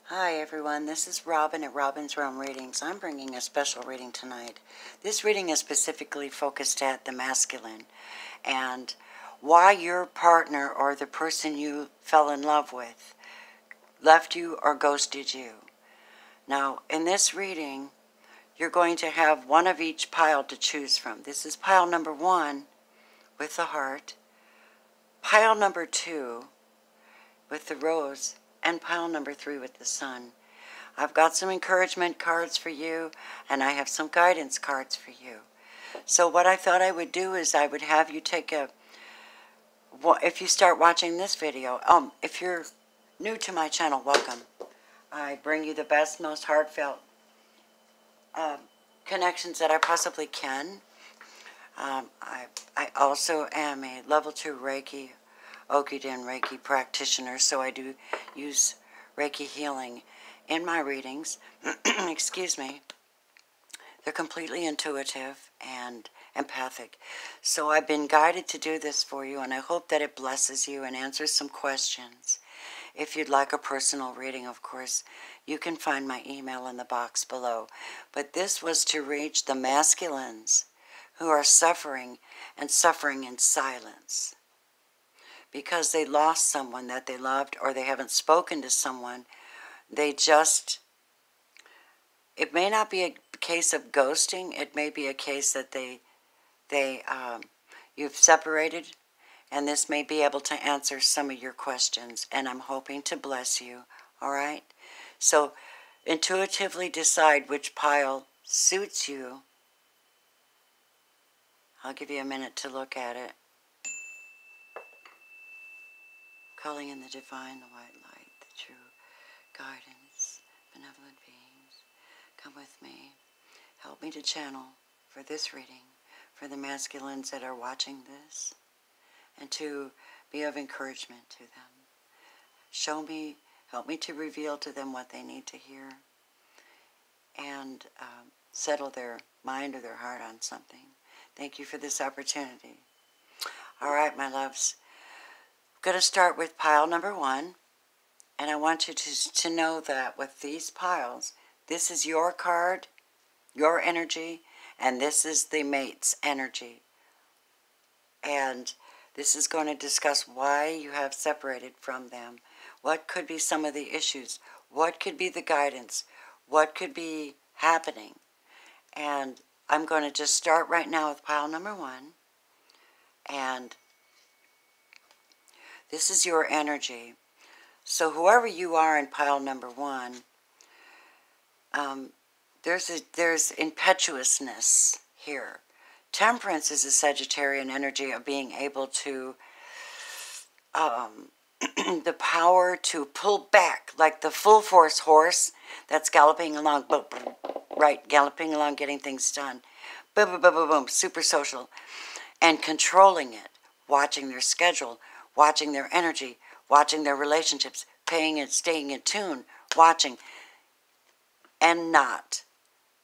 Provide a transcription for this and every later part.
Hi everyone, this is Robin at Robin's Realm Readings. I'm bringing a special reading tonight. This reading is specifically focused at the masculine and why your partner or the person you fell in love with left you or ghosted you. Now, in this reading, you're going to have one of each pile to choose from. This is pile number 1 with the heart, pile number 2 with the rose, and pile number 3 with the sun. I've got some encouragement cards for you, and I have some guidance cards for you. So what I thought I would do is I would have you take if you start watching this video, if you're new to my channel, welcome. I bring you the best, most heartfelt connections that I possibly can. I also am a level 2 Reiki, Okiden Reiki practitioner, so I do use Reiki healing in my readings. Excuse me. They're completely intuitive and empathic. So I've been guided to do this for you, and I hope that it blesses you and answers some questions. If you'd like a personal reading, of course, you can find my email in the box below. But this was to reach the masculines who are suffering and suffering in silence because they lost someone that they loved, or they haven't spoken to someone. It may not be a case of ghosting. It may be a case that you've separated, and this may be able to answer some of your questions, and I'm hoping to bless you, all right? So intuitively decide which pile suits you. I'll give you a minute to look at it. Calling in the divine, the white light, the true guidance, benevolent beings, come with me. Help me to channel for this reading, for the masculines that are watching this, and to be of encouragement to them. Show me, help me to reveal to them what they need to hear, and settle their mind or their heart on something. Thank you for this opportunity. All right, my loves. I'm going to start with pile number 1, and I want you to know that with these piles, this is your card, your energy, and this is the mate's energy. And this is going to discuss why you have separated from them. What could be some of the issues? What could be the guidance? What could be happening? And I'm going to just start right now with pile number 1. And this is your energy. So whoever you are in pile number 1, there's impetuousness here. Temperance is a Sagittarian energy of being able to, the power to pull back, like the full force horse that's galloping along, right, galloping along, getting things done. Boom, boom, boom, boom, boom, super social. And controlling it, watching their schedule, watching their energy, watching their relationships, paying and staying in tune, watching, and not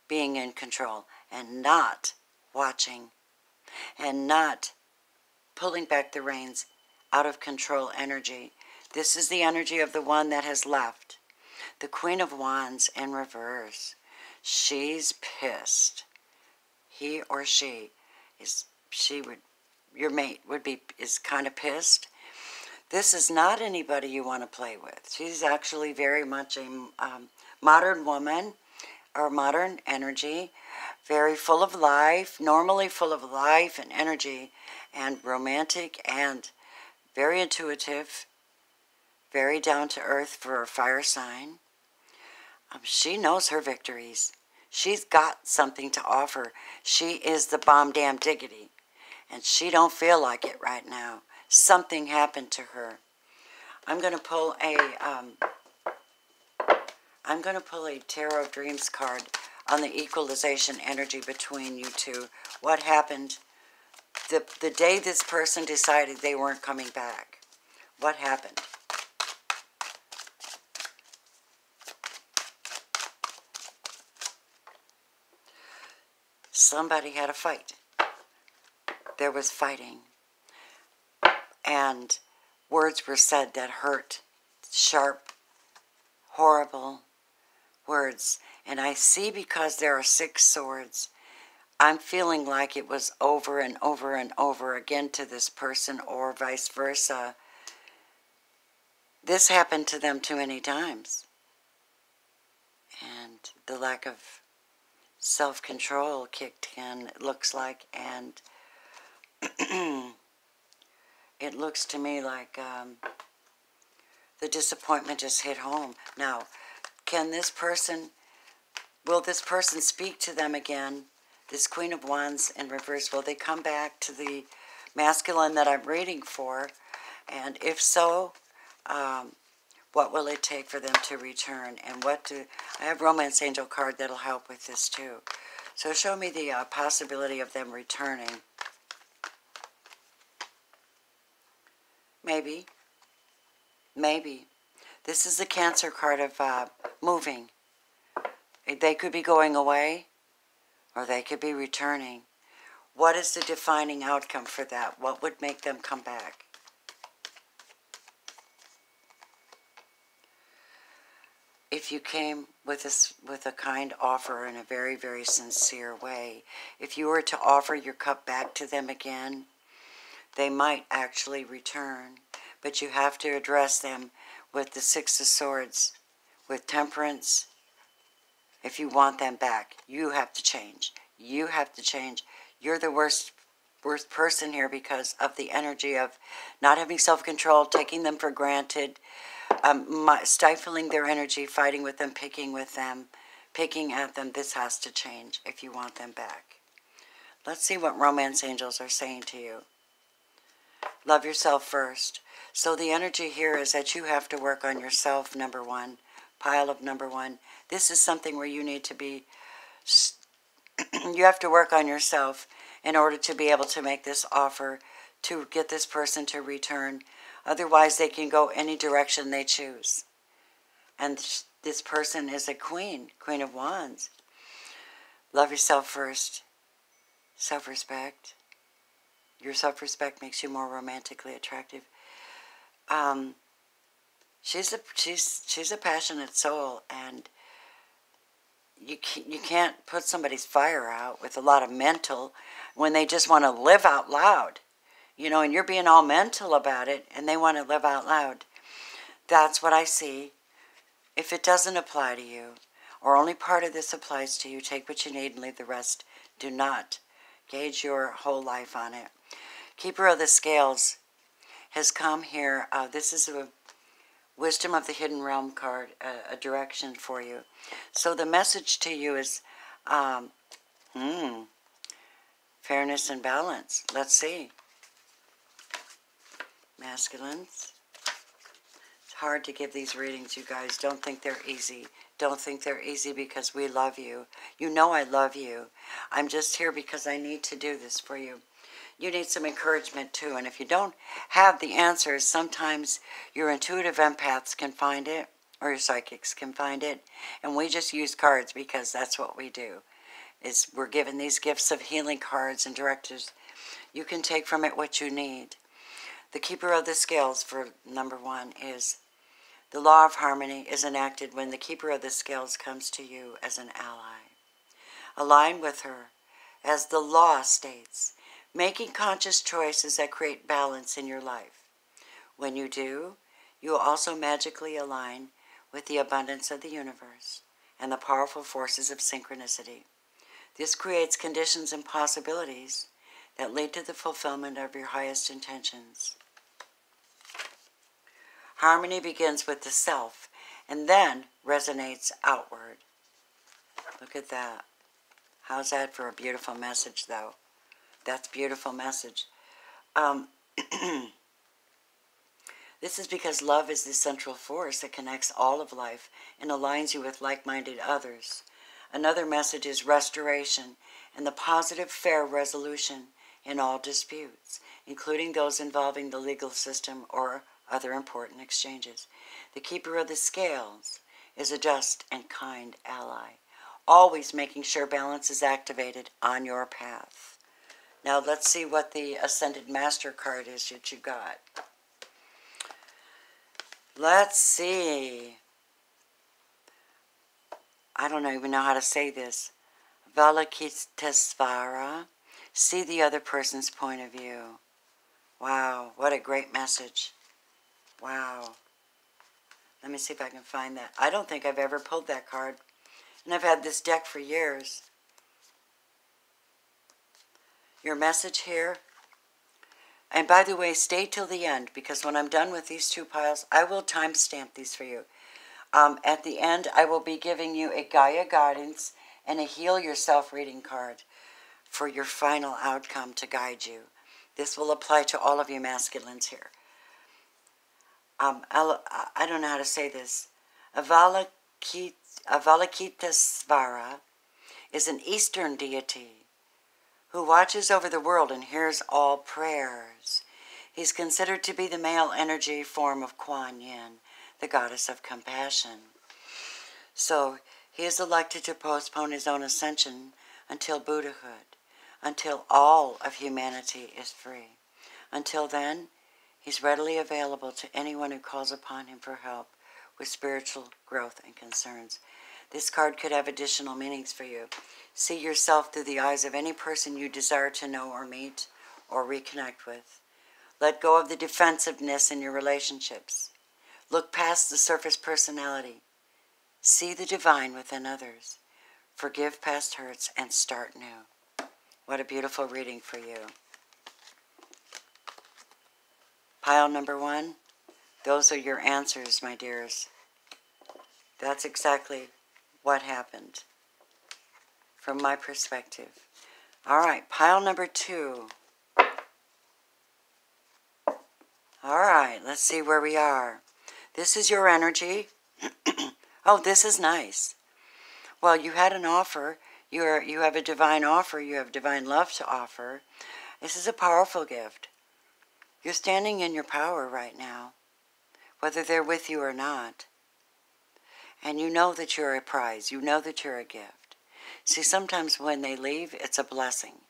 being in control, and not watching, and not pulling back the reins, out of control energy. This is the energy of the one that has left. The Queen of Wands in reverse. She's pissed. He or she your mate is kind of pissed. This is not anybody you want to play with. She's actually very much a modern woman, or modern energy, very full of life, normally full of life and energy, and romantic, and very intuitive, very down to earth for a fire sign. She knows her victories. She's got something to offer. She is the bomb damn diggity, and she don't feel like it right now. Something happened to her. I'm going to pull a Tarot of Dreams card on the equalization energy between you two. What happened the day this person decided they weren't coming back? What happened? Somebody had a fight. There was fighting. And words were said that hurt. Sharp, horrible words. And I see, because there are 6 swords, I'm feeling like it was over and over and over again to this person, or vice versa. This happened to them too many times. And the lack of self-control kicked in, it looks like, and it looks to me like the disappointment just hit home. Now, will this person speak to them again? This Queen of Wands in reverse, will they come back to the masculine that I'm reading for? And if so, what will it take for them to return? And I have Romance Angel card that'll help with this too. So show me the possibility of them returning. Maybe. Maybe. This is the Cancer card of moving. They could be going away, or they could be returning. What is the defining outcome for that? What would make them come back? If you came with a kind offer in a very, very sincere way, if you were to offer your cup back to them again, they might actually return. But you have to address them with the 6 of Swords, with temperance. If you want them back, you have to change. You have to change. You're the worst person here because of the energy of not having self-control, taking them for granted, stifling their energy, fighting with them, picking at them. This has to change if you want them back. Let's see what Romance Angels are saying to you. Love yourself first. So the energy here is that you have to work on yourself, number 1. Pile of number 1. This is something where you need to be, you have to work on yourself in order to be able to make this offer, to get this person to return. Otherwise, they can go any direction they choose. And this person is a Queen of Wands. Love yourself first. Self-respect. Your self-respect makes you more romantically attractive. She's a passionate soul, and you can't put somebody's fire out with a lot of mental when they just want to live out loud. You know, and you're being all mental about it, and they want to live out loud. That's what I see. If it doesn't apply to you, or only part of this applies to you, take what you need and leave the rest. Do not gauge your whole life on it. Keeper of the Scales has come here. This is a Wisdom of the Hidden Realm card, a direction for you. So the message to you is fairness and balance. Let's see. Masculines. It's hard to give these readings, you guys. Don't think they're easy. Don't think they're easy because we love you. You know I love you. I'm just here because I need to do this for you. You need some encouragement too. And if you don't have the answers, sometimes your intuitive empaths can find it, or your psychics can find it. And we just use cards because that's what we do. We're given these gifts of healing cards and directives. You can take from it what you need. The Keeper of the Scales for number 1 is the law of harmony is enacted when the Keeper of the Scales comes to you as an ally. Align with her, as the law states, making conscious choices that create balance in your life. When you do, you will also magically align with the abundance of the universe and the powerful forces of synchronicity. This creates conditions and possibilities that lead to the fulfillment of your highest intentions. Harmony begins with the self and then resonates outward. Look at that. How's that for a beautiful message, though? That's a beautiful message. This is because love is the central force that connects all of life and aligns you with like-minded others. Another message is restoration and the positive, fair resolution in all disputes, including those involving the legal system or other important exchanges. The Keeper of the Scales is a just and kind ally, always making sure balance is activated on your path. Now let's see what the Ascended Master card is that you got. Let's see. I don't even know how to say this. Avalokitesvara. See the other person's point of view. Wow, what a great message. Wow. Let me see if I can find that. I don't think I've ever pulled that card. And I've had this deck for years. Your message here. And by the way, stay till the end, because when I'm done with these two piles, I will timestamp these for you. At the end, I will be giving you a Gaia Guidance and a Heal Yourself reading card for your final outcome to guide you. This will apply to all of you masculines here. I don't know how to say this. Avalokitesvara is an Eastern deity who watches over the world and hears all prayers. He's considered to be the male energy form of Kuan Yin, the goddess of compassion. So he is elected to postpone his own ascension until Buddhahood, until all of humanity is free. Until then, he's readily available to anyone who calls upon him for help with spiritual growth and concerns. This card could have additional meanings for you. See yourself through the eyes of any person you desire to know or meet or reconnect with. Let go of the defensiveness in your relationships. Look past the surface personality. See the divine within others. Forgive past hurts and start new. What a beautiful reading for you. Pile number 1, those are your answers, my dears. That's exactly what happened from my perspective. All right, pile number 2. All right, let's see where we are. This is your energy. Oh, this is nice. Well, you had an offer. You have a divine offer. You have divine love to offer. This is a powerful gift. You're standing in your power right now, whether they're with you or not. And you know that you're a prize. You know that you're a gift. See, sometimes when they leave, it's a blessing.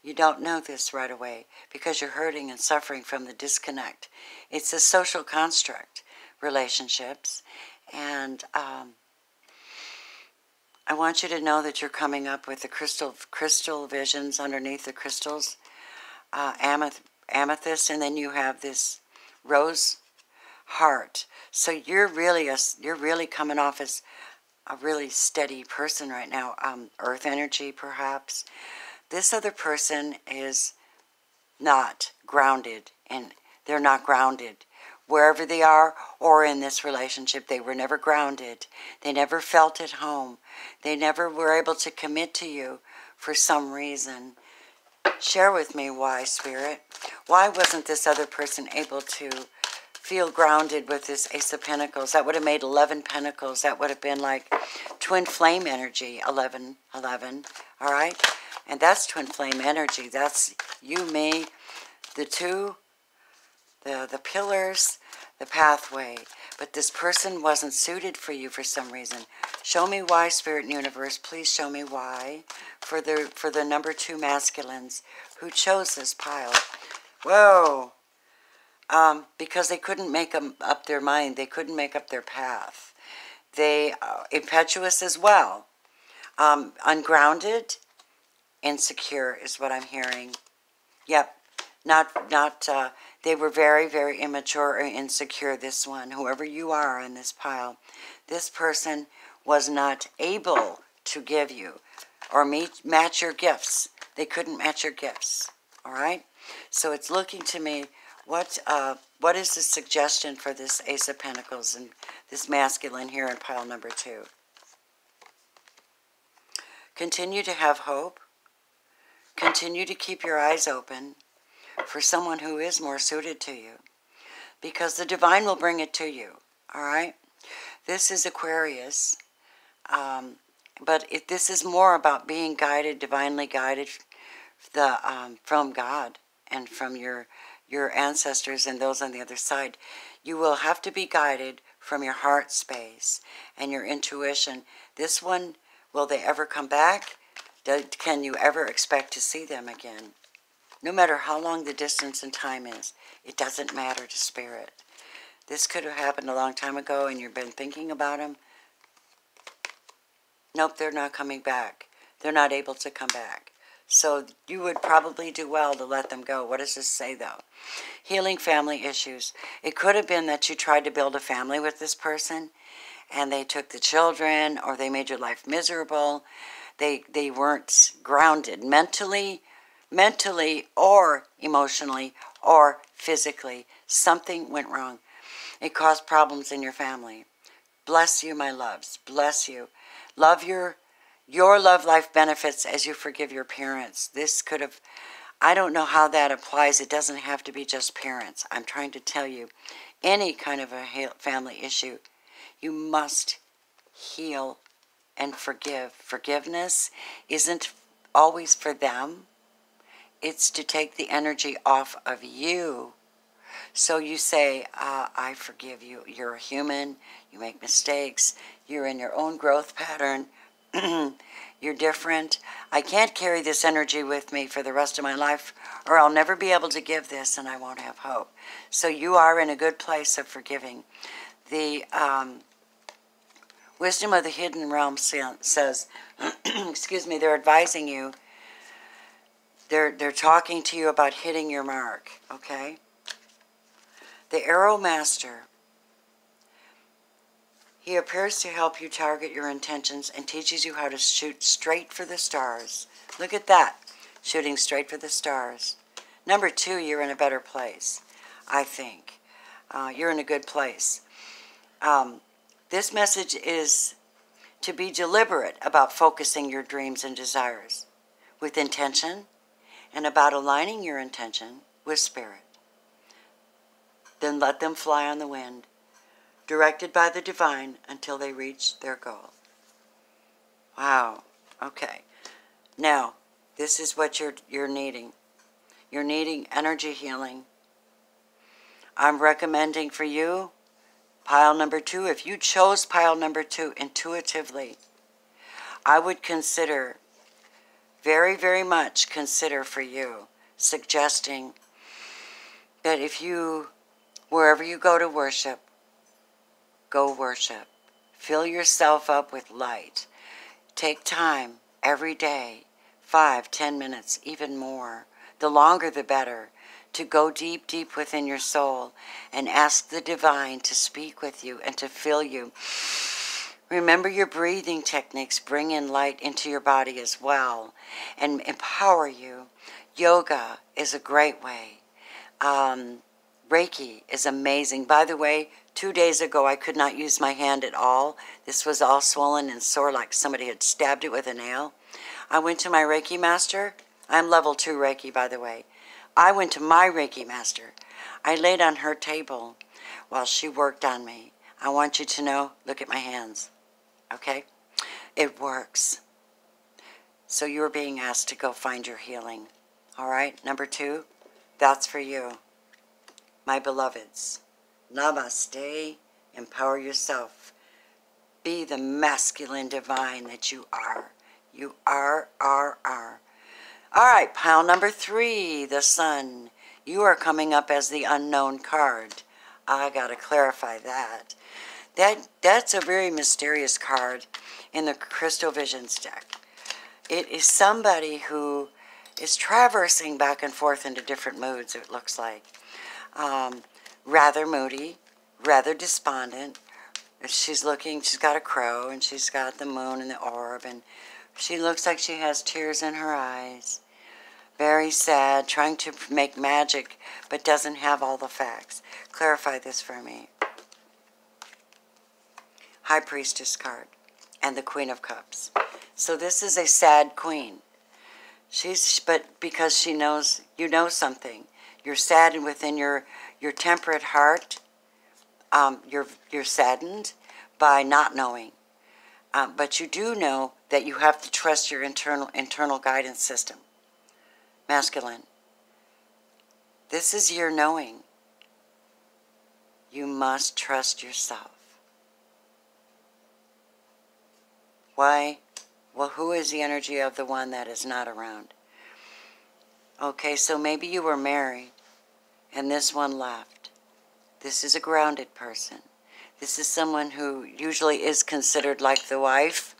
You don't know this right away because you're hurting and suffering from the disconnect. It's a social construct, relationships. And I want you to know that you're coming up with the crystal visions underneath the crystals, amethyst, and then you have this rose heart. So you're really coming off as a really steady person right now. Earth energy, perhaps. This other person is not grounded, and they're not grounded. Wherever they are or in this relationship, they were never grounded. They never felt at home. They never were able to commit to you for some reason. Share with me why, Spirit. Why wasn't this other person able to feel grounded with this Ace of Pentacles? That would have made 11 Pentacles. That would have been like twin flame energy, 11, 11, all right? And that's twin flame energy. That's you, me, the two, the pillars, the pathway. But this person wasn't suited for you for some reason. Show me why, Spirit and Universe. Please show me why. For the number 2 masculines who chose this pile. Whoa. Because they couldn't make up their mind. They couldn't make up their path. They, impetuous as well. Ungrounded, insecure is what I'm hearing. Yep. They were very, very immature or insecure, this one. Whoever you are in this pile. This person was not able to give you or match your gifts. They couldn't match your gifts. All right? So it's looking to me, what is the suggestion for this Ace of Pentacles and this masculine here in pile number 2? Continue to have hope. Continue to keep your eyes open for someone who is more suited to you, because the divine will bring it to you. All right? This is Aquarius, but this is more about being guided, divinely guided, from God and from your ancestors and those on the other side. You will have to be guided from your heart space and your intuition. This one, will they ever come back? Can you ever expect to see them again? No matter how long the distance and time is, it doesn't matter to Spirit. This could have happened a long time ago and you've been thinking about them. Nope, they're not coming back. They're not able to come back. So you would probably do well to let them go. What does this say, though? Healing family issues. It could have been that you tried to build a family with this person, and they took the children, or they made your life miserable. They weren't grounded mentally, or emotionally, or physically. Something went wrong. It caused problems in your family. Bless you, my loves. Bless you. Love your love life benefits as you forgive your parents. This could have, I don't know how that applies. It doesn't have to be just parents. I'm trying to tell you, any kind of a family issue, you must heal and forgive. Forgiveness isn't always for them. It's to take the energy off of you. So you say, I forgive you. You're a human. You make mistakes. You're in your own growth pattern. You're different. I can't carry this energy with me for the rest of my life, or I'll never be able to give this and I won't have hope. So you are in a good place of forgiving. The Wisdom of the Hidden Realm says, excuse me, they're advising you. They're talking to you about hitting your mark, okay? The Arrow Master, he appears to help you target your intentions and teaches you how to shoot straight for the stars. Look at that, shooting straight for the stars. Number 2, you're in a better place, I think. You're in a good place. This message is to be deliberate about focusing your dreams and desires with intention, and about aligning your intention with spirit. Then let them fly on the wind, directed by the divine until they reach their goal. Wow. Okay. Now, this is what you're needing. You're needing energy healing. I'm recommending for you pile number 2. If you chose pile number 2 intuitively, I would consider, very, very much consider for you, suggesting that if you, wherever you go to worship, go worship. Fill yourself up with light. Take time every day, 5-10 minutes, even more. The longer the better, to go deep, deep within your soul and ask the divine to speak with you and to fill you. Remember your breathing techniques. Bring in light into your body as well and empower you. Yoga is a great way. Reiki is amazing. By the way, 2 days ago I could not use my hand at all. This was all swollen and sore like somebody had stabbed it with a nail. I went to my Reiki master. I'm level 2 Reiki, by the way. I went to my Reiki master. I laid on her table while she worked on me. I want you to know, look at my hands. Okay? It works. So you're being asked to go find your healing. All right? Number 2, that's for you. My beloveds, namaste. Empower yourself. Be the masculine divine that you are. You are. All right, pile number 3, the Sun. You are coming up as the unknown card. I got to clarify that. That's a very mysterious card in the Crystal Visions deck. It is somebody who is traversing back and forth into different moods, it looks like. Rather moody, rather despondent. She's got a crow, and she's got the moon and the orb, and she looks like she has tears in her eyes. Very sad, trying to make magic, but doesn't have all the facts. Clarify this for me. High Priestess card and the Queen of Cups. So this is a sad queen. But because she knows, you know something. You're saddened within your temperate heart. You're saddened by not knowing. But you do know that you have to trust your internal guidance system. Masculine. This is your knowing. You must trust yourself. Why? Well, who is the energy of the one that is not around? Okay, so maybe you were married and this one left. This is a grounded person. This is someone who usually is considered like the wife,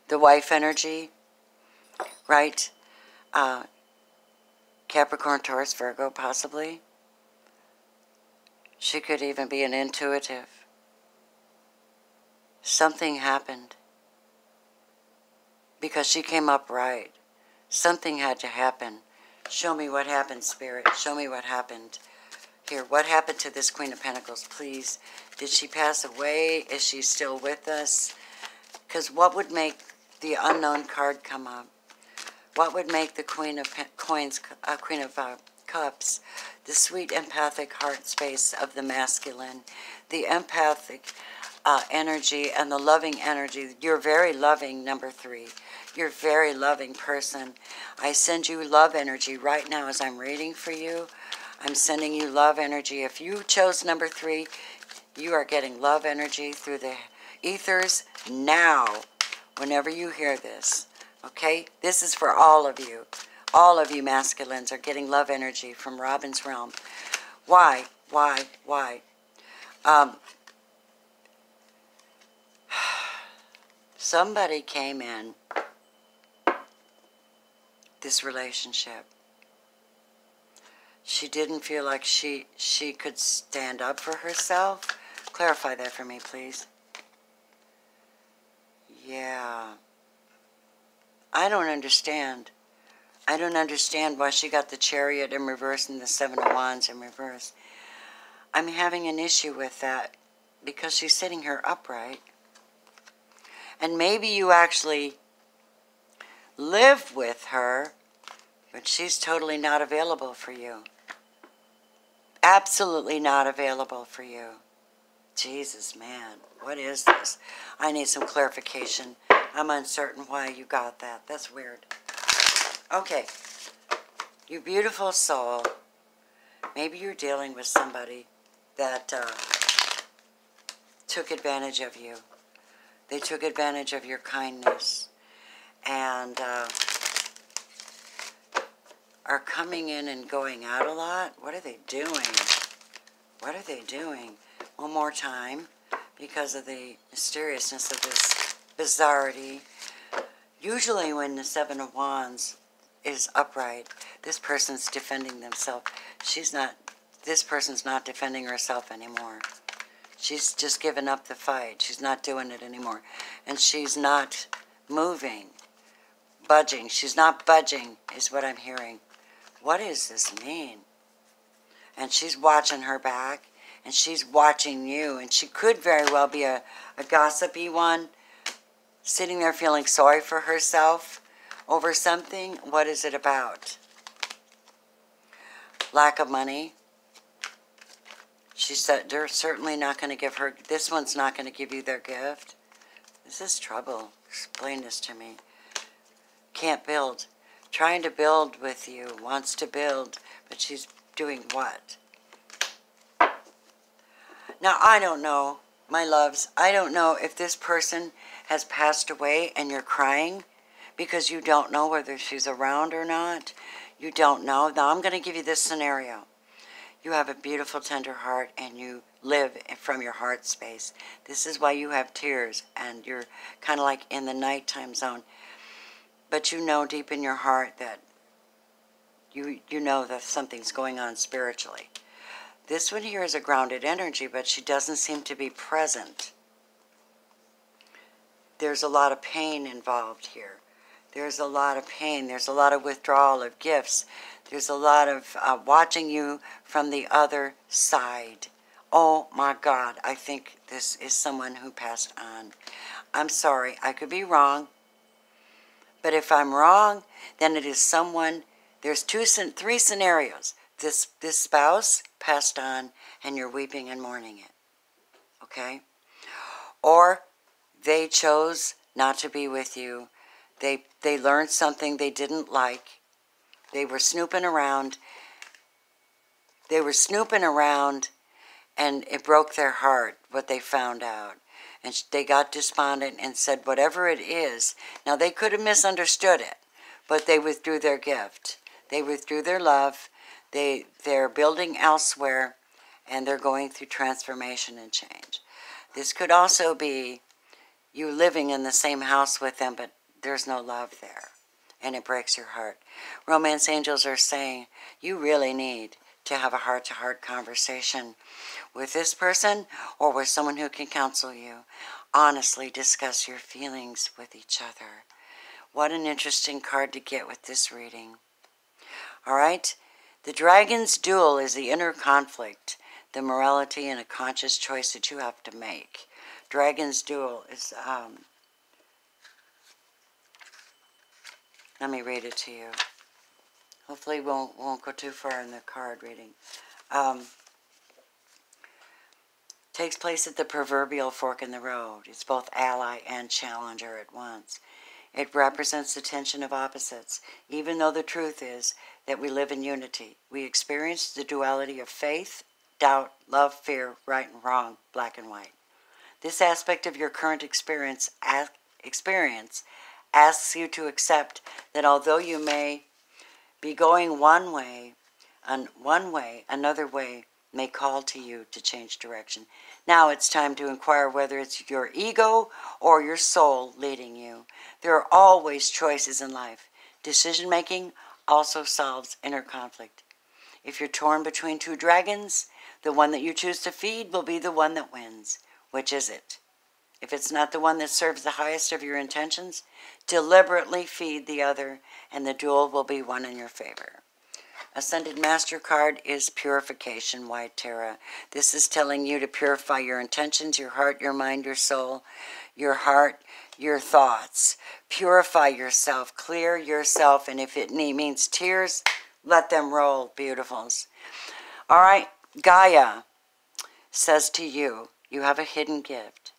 the wife energy, right? Capricorn, Taurus, Virgo, possibly. She could even be an intuitive. Something happened because she came up right. Something had to happen. Show me what happened, Spirit. Show me what happened. Here, what happened to this Queen of Pentacles, please? Did she pass away? Is she still with us? Because what would make the unknown card come up? What would make the Queen of Cups, the sweet empathic heart space of the masculine, the empathic energy and the loving energy? You're very loving, number 3. You're a very loving person. I send you love energy right now as I'm reading for you. I'm sending you love energy. If you chose number 3, you are getting love energy through the ethers now, whenever you hear this. Okay? This is for all of you. All of you masculines are getting love energy from Robin's realm. Why? Why? Why? Somebody came in this relationship. She didn't feel like she could stand up for herself. Clarify that for me, please. Yeah. I don't understand. I don't understand why she got the Chariot in reverse and the 7 of Wands in reverse. I'm having an issue with that because she's sitting here upright. And maybe you actually live with her, but she's totally not available for you. Absolutely not available for you. Jesus, man, what is this? I need some clarification. I'm uncertain why you got that. That's weird. Okay. You beautiful soul. Maybe you're dealing with somebody that took advantage of you. They took advantage of your kindness. And are coming in and going out a lot. What are they doing? What are they doing? One more time, because of the mysteriousness of this bizarrety. Usually when the 7 of Wands is upright, this person's defending themselves. This person's not defending herself anymore. She's just given up the fight. She's not doing it anymore. And she's not moving, budging. She's not budging, is what I'm hearing. What does this mean? And she's watching her back, and she's watching you, and she could very well be a gossipy one, sitting there feeling sorry for herself over something. What is it about? Lack of money. She said they're certainly not going to give her, this one's not going to give you their gift. This is trouble. Explain this to me. Can't build. Trying to build with you, wants to build, but she's doing what? Now, I don't know, my loves. I don't know if this person has passed away and you're crying because you don't know whether she's around or not. You don't know. Now, I'm going to give you this scenario. You have a beautiful, tender heart, and you live from your heart space. This is why you have tears, and you're kind of like in the nighttime zone. But you know deep in your heart that you know that something's going on spiritually. This one here is a grounded energy, but she doesn't seem to be present. There's a lot of pain involved here. There's a lot of pain. There's a lot of withdrawal of gifts. There's a lot of watching you from the other side. Oh my God, I think this is someone who passed on. I'm sorry, I could be wrong. But if I'm wrong, then it is someone, there's 3 scenarios. This spouse passed on and you're weeping and mourning it. Okay? Or they chose not to be with you. They learned something they didn't like. They were snooping around. They were snooping around, and it broke their heart what they found out. And they got despondent and said, whatever it is. Now, they could have misunderstood it, but they withdrew their gift. They withdrew their love. They're building elsewhere, and they're going through transformation and change. This could also be you living in the same house with them, but there's no love there, and it breaks your heart. Romance angels are saying you really need to have a heart-to-heart conversation with this person or with someone who can counsel you. Honestly discuss your feelings with each other. What an interesting card to get with this reading. All right? The Dragon's Duel is the inner conflict, the morality and a conscious choice that you have to make. Dragon's Duel is, let me read it to you. Hopefully won't go too far in the card reading. Takes place at the proverbial fork in the road. It's both ally and challenger at once. It represents the tension of opposites, even though the truth is that we live in unity. We experience the duality of faith, doubt, love, fear, right and wrong, black and white. This aspect of your current experience asks you to accept that although you may be going one way, another way may call to you to change direction. Now it's time to inquire whether it's your ego or your soul leading you. There are always choices in life. Decision-making also solves inner conflict. If you're torn between two dragons, the one that you choose to feed will be the one that wins. Which is it? If it's not the one that serves the highest of your intentions, deliberately feed the other, and the duel will be won in your favor. Ascended Master card is Purification, White Terra. This is telling you to purify your intentions, your heart, your mind, your soul, your heart, your thoughts. Purify yourself, clear yourself, and if it means tears, let them roll, beautifuls. All right, Gaia says to you, you have a hidden gift.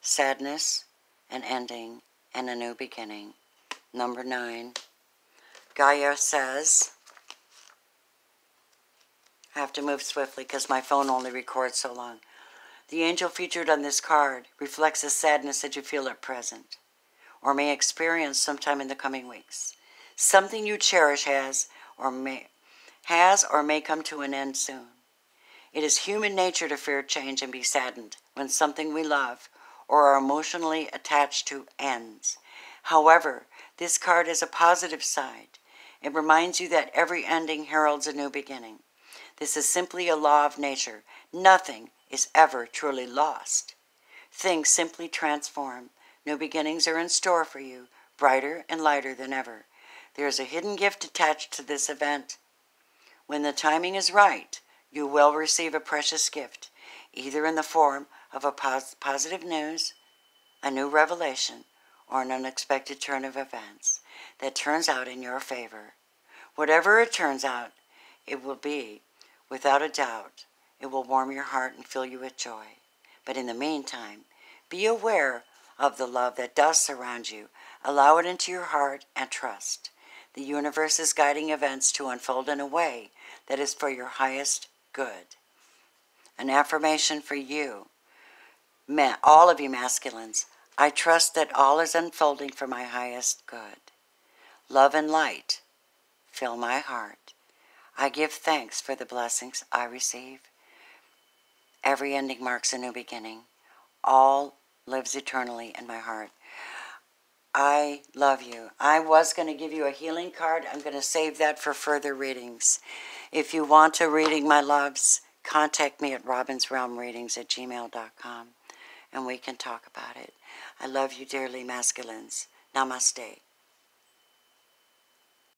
Sadness, an ending, and a new beginning. Number 9. Gaia says, I have to move swiftly because my phone only records so long. The angel featured on this card reflects the sadness that you feel at present, or may experience sometime in the coming weeks. Something you cherish has or may come to an end soon. It is human nature to fear change and be saddened when something we love or are emotionally attached to ends. However, this card has a positive side. It reminds you that every ending heralds a new beginning. This is simply a law of nature. Nothing is ever truly lost. Things simply transform. New beginnings are in store for you, brighter and lighter than ever. There is a hidden gift attached to this event. When the timing is right, you will receive a precious gift, either in the form of a positive news, a new revelation, or an unexpected turn of events that turns out in your favor. Whatever it turns out, it will be, without a doubt, it will warm your heart and fill you with joy. But in the meantime, be aware of the love that does surround you. Allow it into your heart and trust. The universe is guiding events to unfold in a way that is for your highest good. An affirmation for you, all of you masculines. I trust that all is unfolding for my highest good. Love and light fill my heart. I give thanks for the blessings I receive. Every ending marks a new beginning. All lives eternally in my heart. I love you. I was going to give you a healing card. I'm going to save that for further readings. If you want a reading, my loves, contact me at robinsrealmreadings@gmail.com and we can talk about it. I love you dearly, masculines. Namaste.